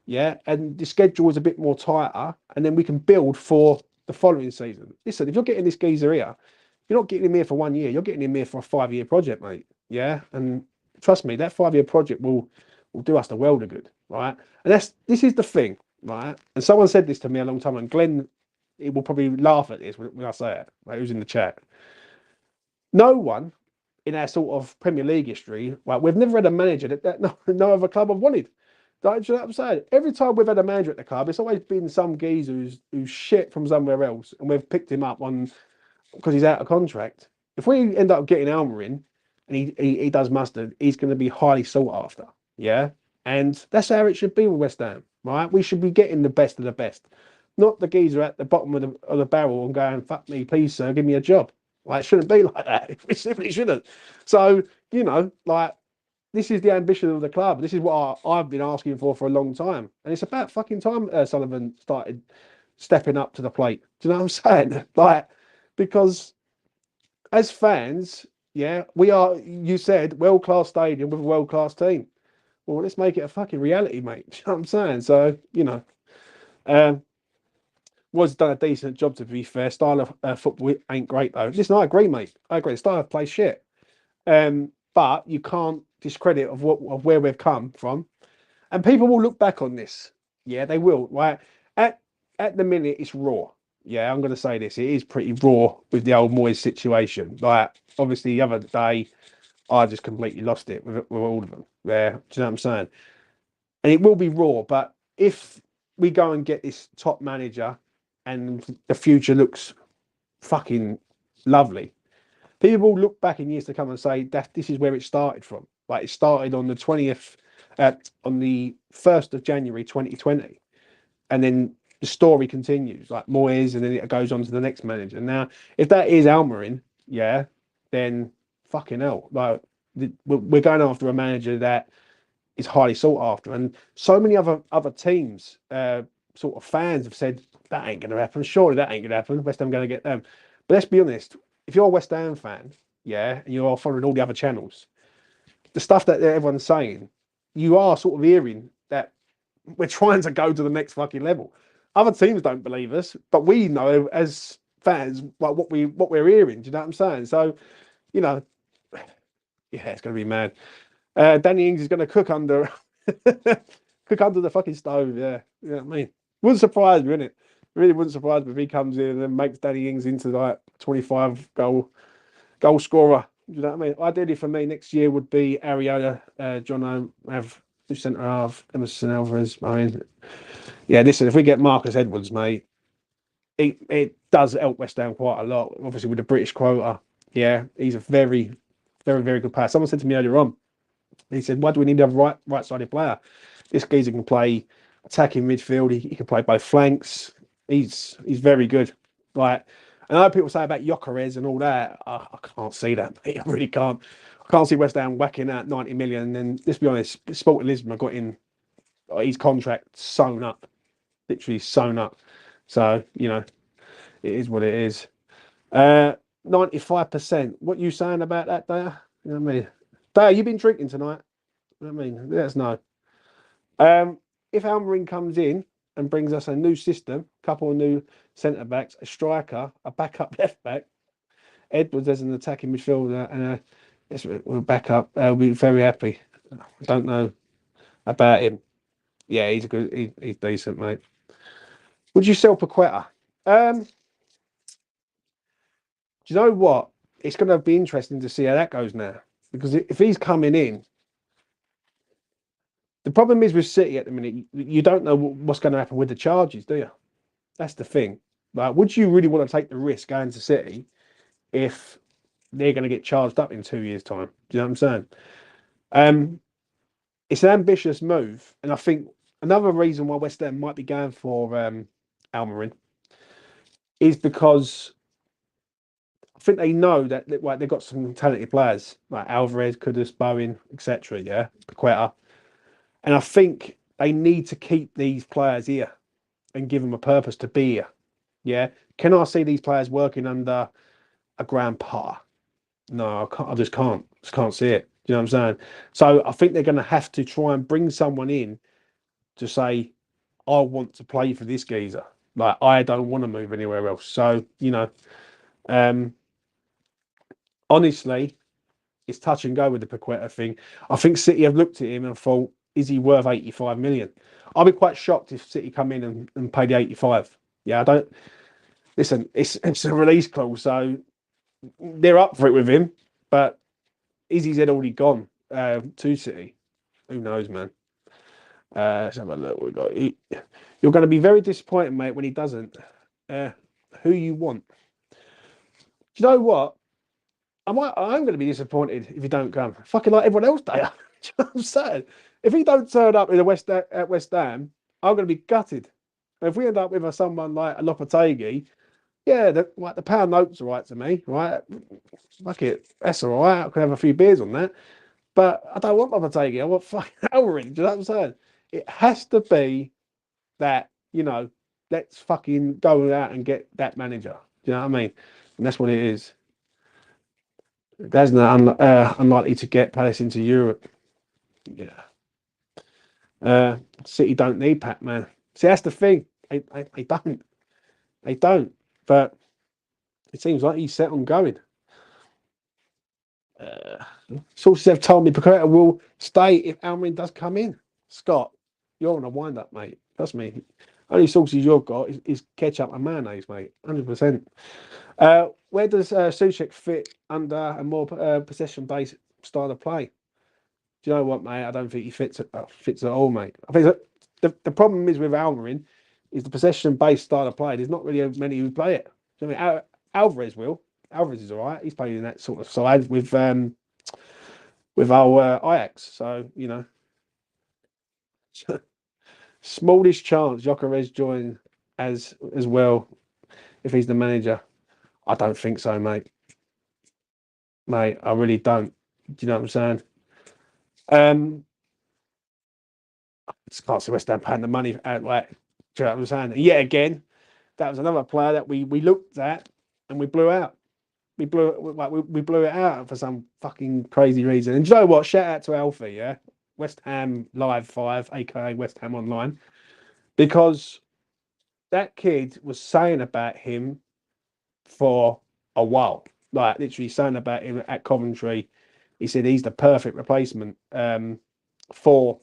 Yeah, and the schedule is a bit more tighter. And then we can build for the following season. Listen, if you're getting this geezer here, you're not getting him here for 1 year. You're getting him here for a 5-year project, mate. Yeah, and trust me, that 5-year project will do us the world of good, right? And this is the thing, right? And someone said this to me a long time, and Glenn, he will probably laugh at this when I say it. Like, who's in the chat? No one in our sort of Premier League history, right? We've never had a manager that no other club have wanted. Don't you know what I'm saying? Every time we've had a manager at the club, it's always been some geezer who's shit from somewhere else, and we've picked him up on because he's out of contract. If we end up getting Amorim and he does mustard, he's going to be highly sought after. Yeah. And that's how it should be with West Ham, right? We should be getting the best of the best, not the geezer at the bottom of the barrel and going, fuck me, please, sir, give me a job. Like, it shouldn't be like that. It simply shouldn't. So, like, this is the ambition of the club. This is what I've been asking for a long time. And it's about fucking time Sullivan started stepping up to the plate. Do you know what I'm saying? Like, because as fans, yeah, we are, you said, world-class stadium with a world-class team. Well, let's make it a fucking reality, mate. Do you know what I'm saying? So, was done a decent job, to be fair. Style of football ain't great, though. Listen, I agree, mate. I agree. The style of play shit. But you can't discredit of where we've come from, and people will look back on this. Yeah, they will. Right at the minute, it's raw. Yeah, I'm going to say this. It is pretty raw with the old Moyes situation. Like, obviously, the other day, I just completely lost it with all of them. Yeah, do you know what I'm saying? And it will be raw, but if we go and get this top manager and the future looks fucking lovely, people will look back in years to come and say that this is where it started from. Like, it started on the 20th, on the 1st of January 2020. And then the story continues, like Moyes, and then it goes on to the next manager. Now, if that is Amorim, yeah, then fucking hell. Like, we're going after a manager that is highly sought after. And so many other teams, sort of fans have said, that ain't going to happen. Surely that ain't going to happen. West Ham going to get them. But let's be honest, if you're a West Ham fan, yeah, and you're following all the other channels, the stuff that everyone's saying, you are sort of hearing that we're trying to go to the next fucking level. Other teams don't believe us, but we know as fans like what we're hearing. Do you know what I'm saying? So, you know, yeah, it's going to be mad. Danny Ings is going to cook under cook under the fucking stove. Yeah, you know what I mean. Wouldn't surprise me, wouldn't it? Really wouldn't surprise me if he comes in and then makes Danny Ings into like 25 goal scorer. Do you know what I mean? Ideally for me, next year would be Ariola, John have two centre half, Emerson Alvarez. I mean, yeah, listen, if we get Marcus Edwards, mate, it does help West Ham quite a lot. Obviously, with the British quota, yeah, he's a very, very, very good player. Someone said to me earlier on, he said, "Why do we need a right-sided player? This geezer can play attacking midfield. He can play both flanks. He's very good." Like, I know people say about Gyökeres and all that. I can't see that, mate. I really can't. I can't see West Ham whacking out 90 million. And then, let's be honest, Sporting Lisbon have got in his contract sewn up, literally sewn up. So, you know, it is what it is. 95%. What you saying about that, Daya? You know what I mean? Daya, you been drinking tonight? You know what I mean? Let us know. If Amorim comes in and brings us a new system, a couple of new centre backs, a striker, a backup left back, Edwards as an attacking midfielder, and we'll back up. We'll be very happy. I don't know about him. Yeah, he's good. He's decent, mate. Would you sell Paqueta? Do you know what? It's going to be interesting to see how that goes now, because if he's coming in, the problem is with City at the minute, you don't know what's going to happen with the charges, do you? That's the thing. Like, would you really want to take the risk going to City if they're going to get charged up in 2 years' time? Do you know what I'm saying? It's an ambitious move, and I think another reason why West Ham might be going for Almiron is because I think they know that like, they've got some talented players like Alvarez, Kudus, Bowen, etc. Yeah, Paqueta, and I think they need to keep these players here and give them a purpose to be here. Yeah, can I see these players working under a grandpa? No, I can't. I just can't. Just can't see it. Do you know what I'm saying? So I think they're going to have to try and bring someone in to say, I want to play for this geezer. Like, I don't want to move anywhere else. So, you know, honestly, it's touch and go with the Paqueta thing. I think City have looked at him and thought, is he worth 85 million? I'll be quite shocked if City come in and pay the 85. Yeah, I don't listen, it's a release clause, so they're up for it with him, but is his head already gone to City? Who knows, man? Let's have a look. You're going to be very disappointed, mate, when he doesn't. Who you want? Do you know what? I'm going to be disappointed if he don't come. Fucking like everyone else, they are. Do you know what I'm saying? If he don't turn up in at West Ham, I'm going to be gutted. And if we end up with someone like a Lopetegui, yeah, the pound note's all right to me, right? Fuck it, that's all right. I can have a few beers on that. But I don't want Lopetegui. I want fucking Amorim. Do you know what I'm saying? It has to be that, you know, let's fucking go out and get that manager. Do you know what I mean? And that's what it is. That's unlikely to get Palace into Europe. Yeah. City don't need Pac-Man. See, that's the thing. They don't. They don't. But it seems like he's set on going. Sources have told me Paqueta will stay if Amorim does come in. Scott, you're on a wind up, mate. Trust me. Only sources you've got is ketchup and mayonnaise, mate. 100%. Where does Soucek fit under a more possession-based style of play? Do you know what, mate? I don't think he fits at all, mate. I think the problem is with Amorim is the possession-based style of play. There's not really many who play it. I mean, Alvarez will. Alvarez is all right. He's playing in that sort of side with our Ajax. So smallest chance Gyökeres join as well if he's the manager. I don't think so, mate. Mate, I really don't. Do you know what I'm saying? I just can't see West Ham paying the money out like. Do you know what I'm saying? And yet again, that was another player that we looked at and we blew out. We blew it out for some fucking crazy reason. And do you know what? Shout out to Alfie, yeah, West Ham Live 5, aka WestHamOnline, because that kid was saying about him for a while, like literally saying about him at Coventry. He said he's the perfect replacement for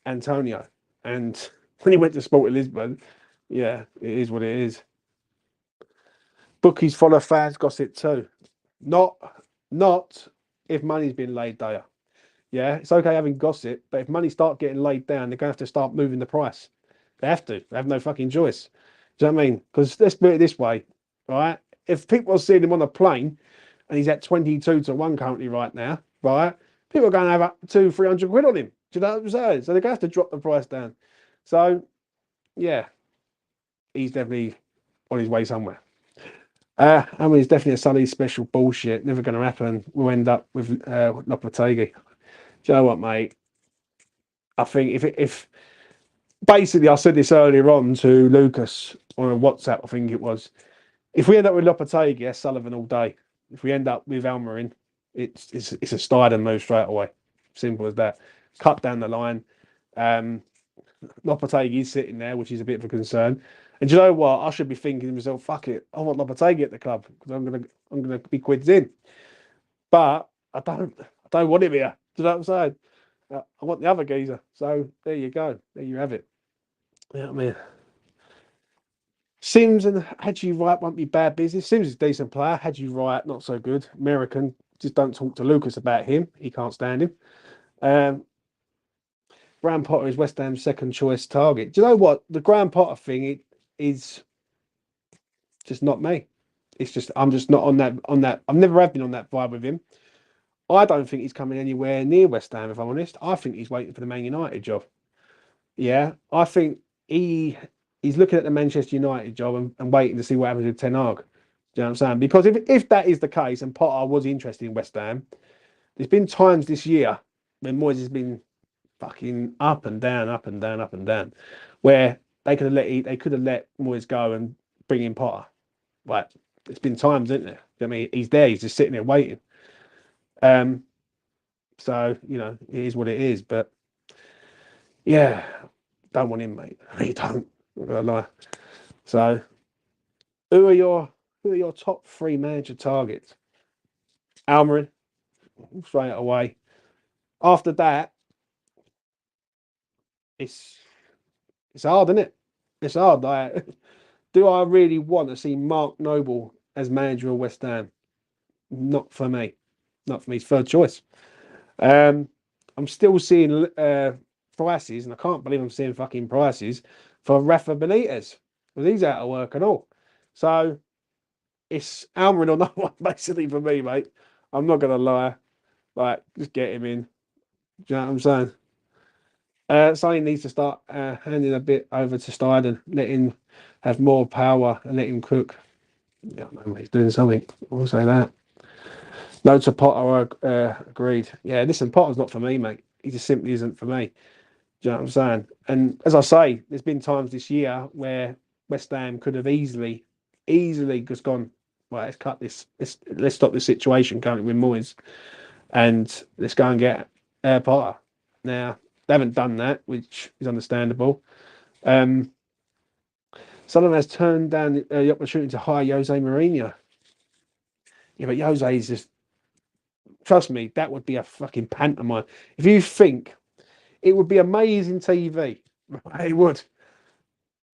Antonio, and when he went to Sporting Lisbon, yeah, it is what it is. Bookies follow fans gossip too. Not if money's been laid there. Yeah, it's okay having gossip, but if money start getting laid down, they're gonna have to start moving the price. They have to. They have no fucking choice. Do you know what I mean? Because let's put it this way, right? If people are seeing him on a plane and he's at 22-1 currently right now, right? People are going to have up to 300 quid on him. Do you know what I'm saying? So they're going to have to drop the price down. So, yeah, he's definitely on his way somewhere. I mean, it's definitely a Sully special bullshit. Never going to happen. We'll end up with Lopetegui. Do you know what, mate? I think if basically I said this earlier on to Lucas on a WhatsApp, I think it was. If we end up with Lopetegui, that's Sullivan all day. If we end up with Amorim, it's a Steidem move straight away. Simple as that. Cut down the line. Lopetegui's sitting there, which is a bit of a concern. And do you know what? I should be thinking to myself, fuck it, I want Lopetegui at the club because I'm gonna be quids in. But I don't want him here. Do you know what I'm saying? I want the other geezer. So there you go. There you have it. Yeah, I mean, Sims and Hadji Wright won't be bad business. Sims is a decent player. Hadji Wright, not so good. American. Just don't talk to Lucas about him. He can't stand him. Graham Potter is West Ham's second choice target. Do you know what? The Graham Potter thing is just not me. It's just I'm just not on that. I've never have been on that vibe with him. I don't think he's coming anywhere near West Ham, if I'm honest. I think he's waiting for the Man United job. Yeah, I think he's looking at the Manchester United job and waiting to see what happens with Ten Hag. Do you know what I'm saying? Because if that is the case and Potter was interested in West Ham, there's been times this year when Moyes has been fucking up and down, up and down, up and down, where they could have let Moyes go and bring in Potter. Like it's been times, isn't there? I mean, he's there, he's just sitting there waiting. So it is what it is. But yeah, don't want him, mate. I really don't. I'm not gonna lie. So, who are your top three manager targets? Almerin, straight away. After that, it's hard, isn't it? It's hard. Like, do I really want to see Mark Noble as manager of West Ham? Not for me. Not for me. It's third choice. I'm still seeing prices, and I can't believe I'm seeing fucking prices for Rafa Benitez because he's out of work and all. So it's Almerin or no one basically for me, mate. I'm not gonna lie. Like, just get him in. Do you know what I'm saying? Sonny needs to start handing a bit over to Steiden, let him have more power and let him cook. Yeah, no, he's doing something. I'll say that. No to Potter, agreed. Yeah, listen, Potter's not for me, mate. He just simply isn't for me. Do you know what I'm saying? And as I say, there's been times this year where West Ham could have easily just gone, right, let's cut this. Let's stop this situation currently with Moyes and let's go and get Potter. Now, they haven't done that, which is understandable. Someone has turned down the opportunity to hire Jose Mourinho. Yeah, but Jose is just trust me, that would be a fucking pantomime. If you think it would be amazing TV, it would.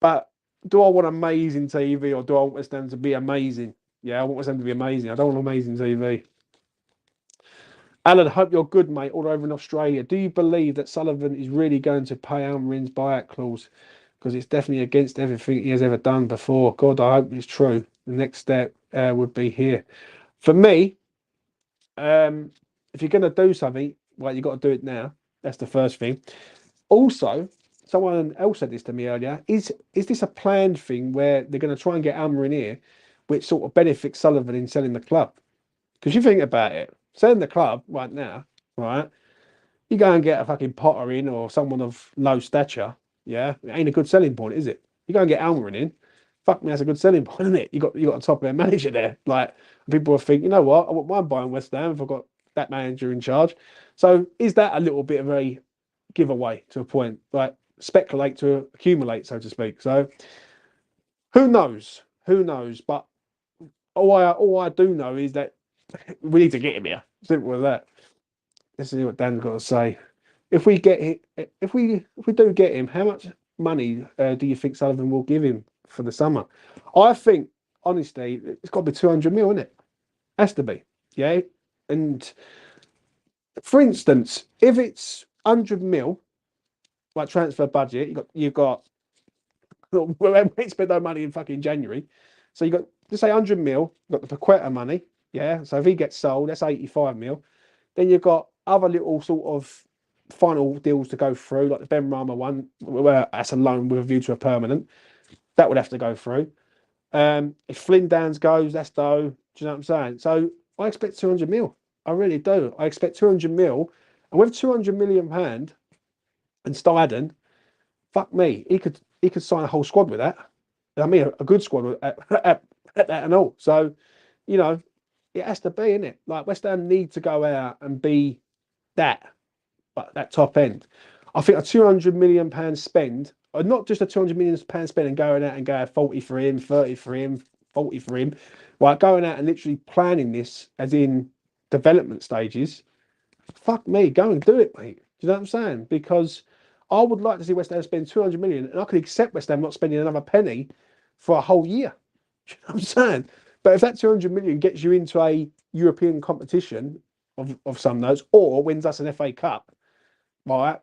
But do I want amazing TV or do I want them to be amazing? Yeah, I want them to be amazing. I don't want amazing TV. Alan, hope you're good, mate, all over in Australia. Do you believe that Sullivan is really going to pay Amorim's buyout clause? Because it's definitely against everything he has ever done before. God, I hope it's true. The next step would be here. For me, if you're going to do something, well, you've got to do it now. That's the first thing. Also, someone else said this to me earlier. Is this a planned thing where they're going to try and get Amorim here, which sort of benefits Sullivan in selling the club? Because you think about it, selling the club right now, right? You go and get a fucking Potter in or someone of low stature, yeah, it ain't a good selling point, is it? You go and get Amorim in, fuck me, that's a good selling point, isn't it? You got a top end manager there. Like people will think, you know what, I wouldn't mind buying West Ham if I've got that manager in charge. So is that a little bit of a giveaway to a point, like speculate to accumulate, so to speak? So who knows? Who knows? But all I do know is that we need to get him here. Simple as that. Let's see what Dan's got to say. If we get him, if we do get him, how much money do you think Sullivan will give him for the summer? I think honestly, it's got to be 200 mil, isn't it? Has to be, yeah. And for instance, if it's 100 mil, like transfer budget, you've got we ain't spent no money in fucking January, so you got just say 100 mil. You've got the Paqueta money, yeah. So if he gets sold, that's 85 mil. Then you've got other little sort of final deals to go through, like the Ben Rama one, where that's a loan with a view to a permanent. That would have to go through. If Flynn Downs goes, that's dough. Do you know what I'm saying? So I expect 200 mil. I really do. I expect 200 mil. And with 200 million pound and Steiden, fuck me, he could sign a whole squad with that. I mean, a good squad at that and all. So, you know, it has to be, innit? Like West Ham need to go out and be that, but that top end. I think a £200 million spend, or not just a £200 million spend and going out and going 40 for him, 30 for him, 40 for him, like going out and literally planning this as in development stages. Fuck me, go and do it, mate. Do you know what I'm saying? Because I would like to see West Ham spend 200 million, and I could accept West Ham not spending another penny for a whole year. Do you know what I'm saying? But if that 200 million gets you into a European competition of some notes, or wins us an FA Cup, right,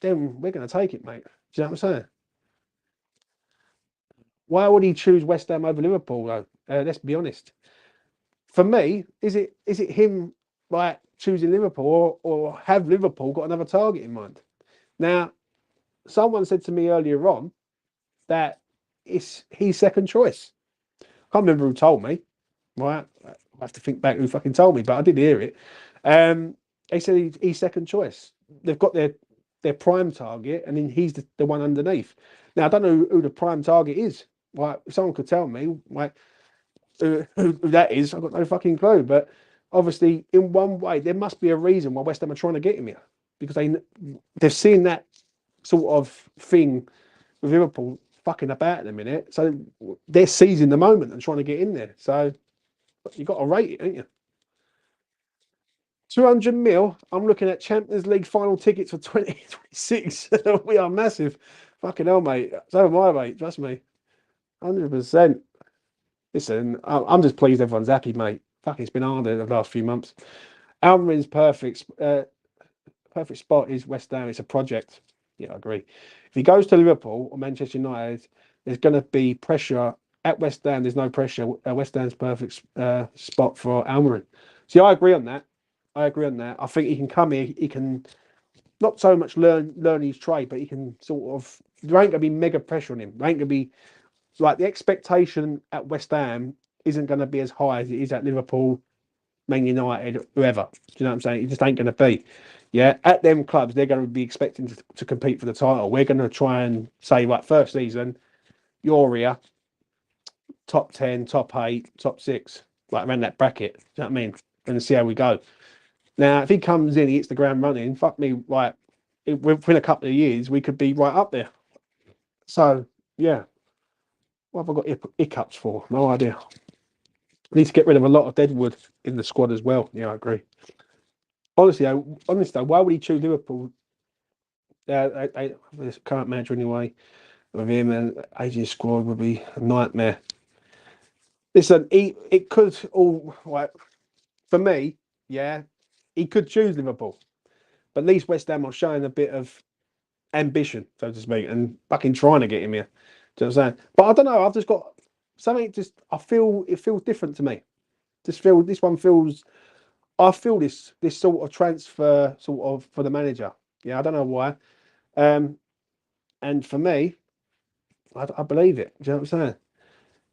then we're going to take it, mate. Do you know what I'm saying? Why would he choose West Ham over Liverpool, though? Let's be honest. For me, is it him like choosing Liverpool, or have Liverpool got another target in mind? Now, someone said to me earlier on that it's his second choice. I can't remember who told me. Right, I have to think back who fucking told me, but I did hear it. They said he's second choice. They've got their prime target, and then he's the one underneath. Now I don't know who the prime target is. Like, if someone could tell me, like who that is, I've got no fucking clue. But obviously, in one way, there must be a reason why West Ham are trying to get him here, because they've seen that sort of thing with Liverpool fucking about in a minute. So they're seizing the moment and trying to get in there. So you got to rate it, ain't you? 200 mil. I'm looking at Champions League final tickets for 2026. We are massive. Fucking hell, mate. So am I, mate. Trust me. 100%. Listen, I'm just pleased everyone's happy, mate. Fuck, it's been harder the last few months. Almeron's perfect. Perfect spot is West Ham. It's a project. Yeah, I agree. If he goes to Liverpool or Manchester United, there's going to be pressure at West Ham. There's no pressure. West Ham's perfect spot for Almeron. See, I agree on that. I agree on that. I think he can come here. He can not so much learn his trade, but he can sort of. There ain't going to be mega pressure on him. There ain't going to be like the expectation at West Ham isn't going to be as high as it is at Liverpool, Man United, whoever. Do you know what I'm saying? It just ain't going to be. Yeah, at them clubs, they're going to be expecting to compete for the title. We're going to try and say, right, first season, you're here, top 10, top 8, top 6, like around that bracket. Do you know what I mean? And see how we go. Now, if he comes in, he hits the ground running, fuck me, like, within a couple of years, we could be right up there. So, yeah, what have I got hiccups for? No idea. Need to get rid of a lot of deadwood in the squad as well. Yeah, I agree. Honestly, why would he choose Liverpool? This current manager anyway with him and aging squad would be a nightmare. Listen, it could all like for me, yeah, he could choose Liverpool, but at least West Ham are showing a bit of ambition, so to speak, and fucking trying to get him here. Do you know what I'm saying? But I don't know. I've just got something. Just I feel it feels different to me. Just feel this one feels. I feel this sort of transfer sort of for the manager. Yeah, I don't know why. Um, and for me, I believe it. Do you know what I'm saying?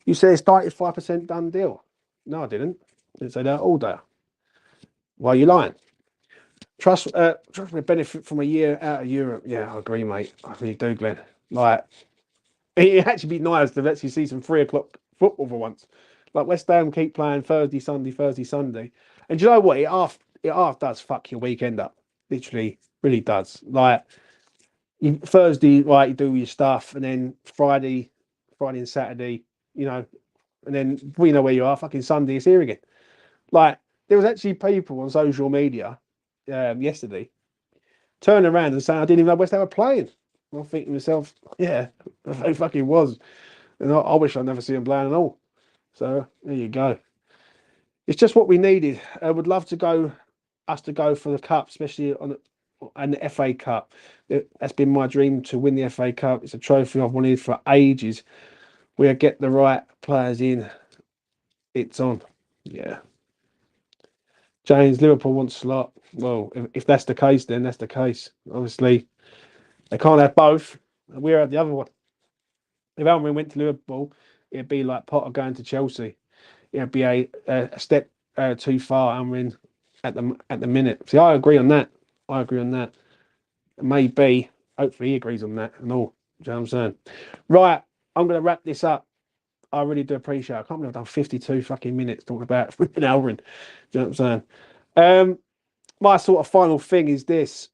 You say it's 95% done deal. No, I didn't. Didn't say that all day. Why are you lying? Trust me, benefit from a year out of Europe. Yeah, I agree, mate. I really do, Glenn. Like, it'd actually be nice to actually see some 3 o'clock football for once. Like West Ham keep playing Thursday, Sunday. And do you know what? It half does fuck your weekend up. Literally, really does. Like Thursday, right, you do your stuff, and then Friday and Saturday, you know, and then we know where you are. Fucking Sunday is here again. Like there was actually people on social media yesterday turning around and saying I didn't even know West Ham were playing. I'm thinking to myself, yeah, they fucking was. And I wish I'd never see them playing at all. So there you go. It's just what we needed. I would love to go for the cup, especially on and the FA Cup. That's been my dream to win the FA Cup. It's a trophy I've wanted for ages. We get the right players in. It's on. Yeah. James, Liverpool wants slot. Well, if that's the case, then that's the case. Obviously, they can't have both. We're at the other one. If Amorim went to Liverpool, it'd be like Potter going to Chelsea. It'd be a step too far. Amorim at the minute. See, I agree on that. I agree on that. Maybe, hopefully, he agrees on that and all. Do you know what I'm saying? Right, I'm going to wrap this up. I really do appreciate it. I can't believe I've done 52 fucking minutes talking about Ruben Amorim. Do you know what I'm saying? My sort of final thing is this: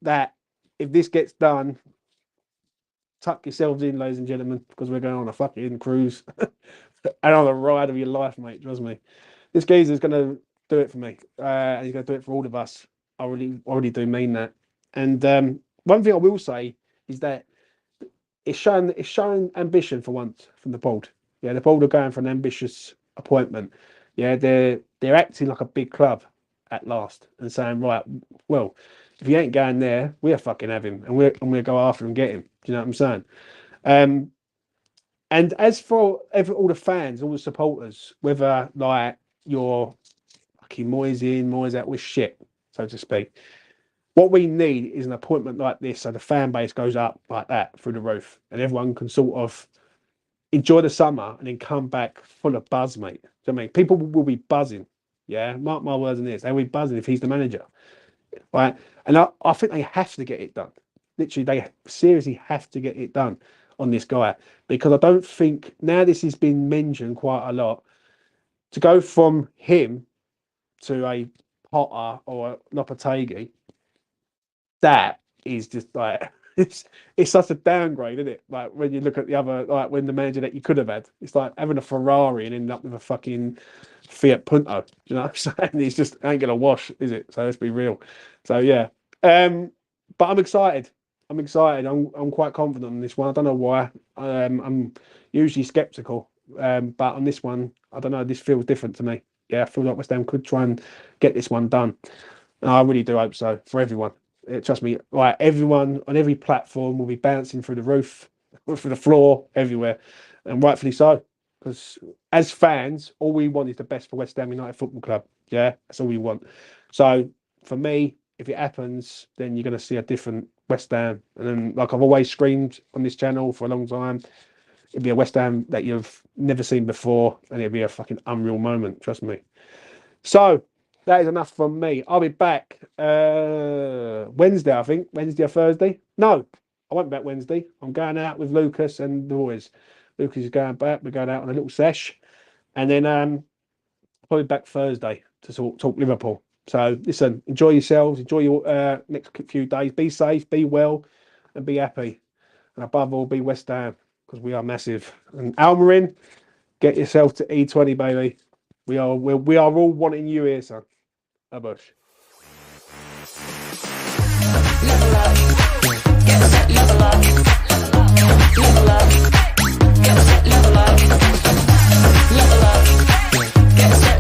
that if this gets done, tuck yourselves in, ladies and gentlemen, because we're going on a fucking cruise and on a ride of your life, mate. Trust me. This geezer's going to do it for me, and he's going to do it for all of us. I really do mean that. And one thing I will say is that it's showing ambition for once from the board. Yeah, the board are going for an ambitious appointment. Yeah, they're acting like a big club at last and saying, right, well, if he ain't going there, we'll fucking have him and we'll go after him and get him. Do you know what I'm saying? Um, and as for all the fans, all the supporters, whether like you're fucking Moyes out with shit, so to speak. What we need is an appointment like this, so the fan base goes up like that through the roof, and everyone can sort of enjoy the summer and then come back full of buzz, mate. Do you know what I mean? People will be buzzing. Yeah, mark my words on this. They'll be buzzing if he's the manager, right? And I think they have to get it done. Literally, they seriously have to get it done on this guy because I don't think now this has been mentioned quite a lot to go from him to a Potter or a Lopetegui. That is just like it's such a downgrade, isn't it? Like when you look at the other, like when the manager that you could have had, it's like having a Ferrari and ending up with a fucking Fiat Punto. Do you know what I'm saying? It's just ain't gonna wash, is it? So let's be real. So yeah, but I'm excited. I'm excited. I'm quite confident on this one. I don't know why. I'm usually skeptical, but on this one, I don't know. This feels different to me. Yeah, I feel like West Ham could try and get this one done. And I really do hope so for everyone. Trust me, like everyone on every platform will be bouncing through the roof, through the floor, everywhere, and rightfully so. Because as fans, all we want is the best for West Ham United Football Club. Yeah, that's all we want. So for me, if it happens, then you're going to see a different West Ham. And then, like I've always screamed on this channel for a long time, it'd be a West Ham that you've never seen before, and it'd be a fucking unreal moment. Trust me. So that is enough from me. I'll be back Wednesday, I think. Wednesday or Thursday. No, I won't be back Wednesday. I'm going out with Lucas and the boys. Lucas is going back. We're going out on a little sesh. And then probably back Thursday to talk Liverpool. So listen, enjoy yourselves. Enjoy your next few days. Be safe, be well, and be happy. And above all, be West Ham because we are massive. And Almerin, get yourself to E20, baby. We are all wanting you here, son. A bush.